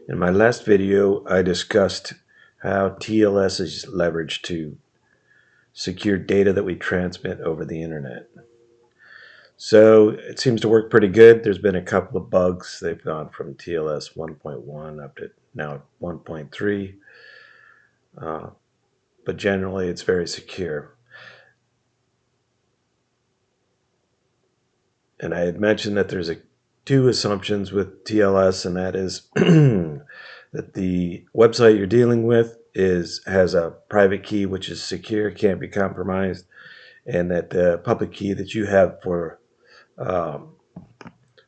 In my last video, I discussed how TLS is leveraged to secure data that we transmit over the internet. So it seems to work pretty good. There's been a couple of bugs. They've gone from TLS 1.1 up to now 1.3, but generally it's very secure. And I had mentioned that there's two assumptions with TLS, and that is that the website you're dealing with has a private key which is secure, can't be compromised, and that the public key that you have um,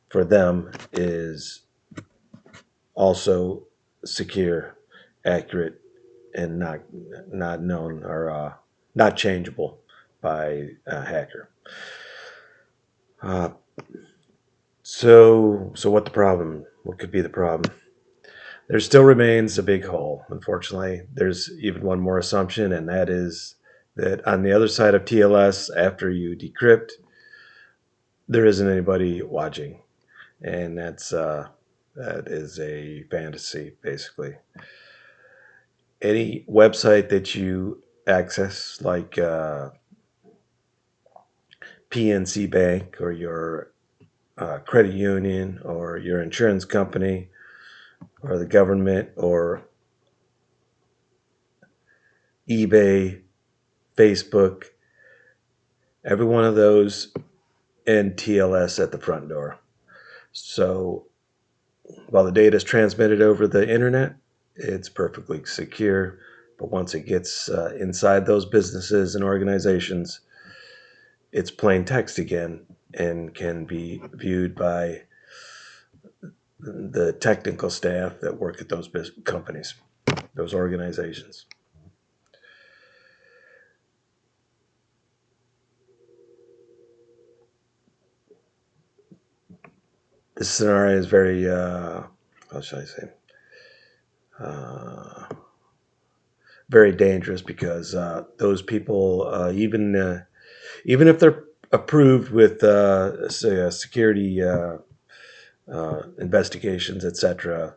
for them is also secure, accurate, and not known or not changeable by a hacker. Uh, so what the problem? What could be the problem? There still remains a big hole. Unfortunately, there's even one more assumption, and that is that on the other side of TLS, after you decrypt, there isn't anybody watching, and that is a fantasy, basically. Any website that you access, like PNC Bank or your credit union or your insurance company or the government or eBay, Facebook, every one of those and TLS at the front door. So while the data is transmitted over the internet, it's perfectly secure. But once it gets inside those businesses and organizations, it's plain text again and can be viewed by the technical staff that work at those companies, those organizations. This scenario is very, how should I say, uh, very dangerous because those people, even if they're approved with, say, security investigations, etc.,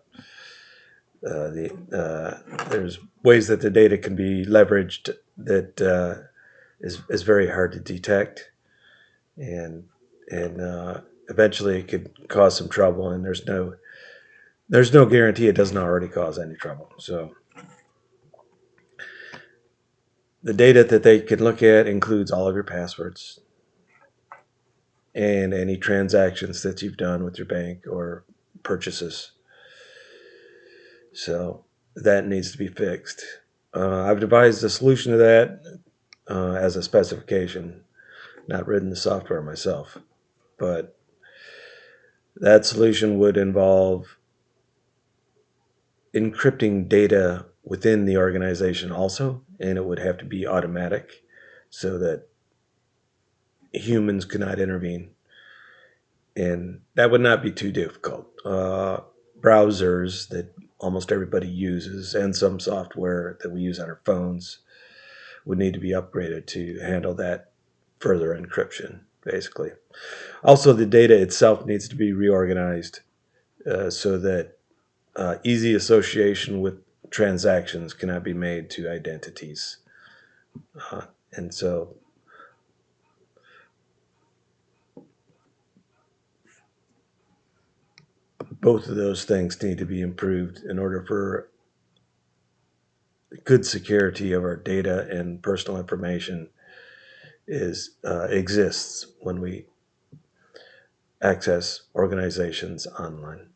there's ways that the data can be leveraged that is very hard to detect, and eventually it could cause some trouble. And there's no guarantee it doesn't already cause any trouble. So the data that they can look at includes all of your passwords and any transactions that you've done with your bank or purchases. So that needs to be fixed. I've devised a solution to that as a specification, not written the software myself, but that solution would involve encrypting data within the organization also, and it would have to be automatic so that humans could not intervene. And that would not be too difficult. Browsers that almost everybody uses and some software that we use on our phones would need to be upgraded to handle that further encryption, basically. Also, the data itself needs to be reorganized so that easy association with transactions cannot be made to identities. And so both of those things need to be improved in order for good security of our data and personal information exists when we access organizations online.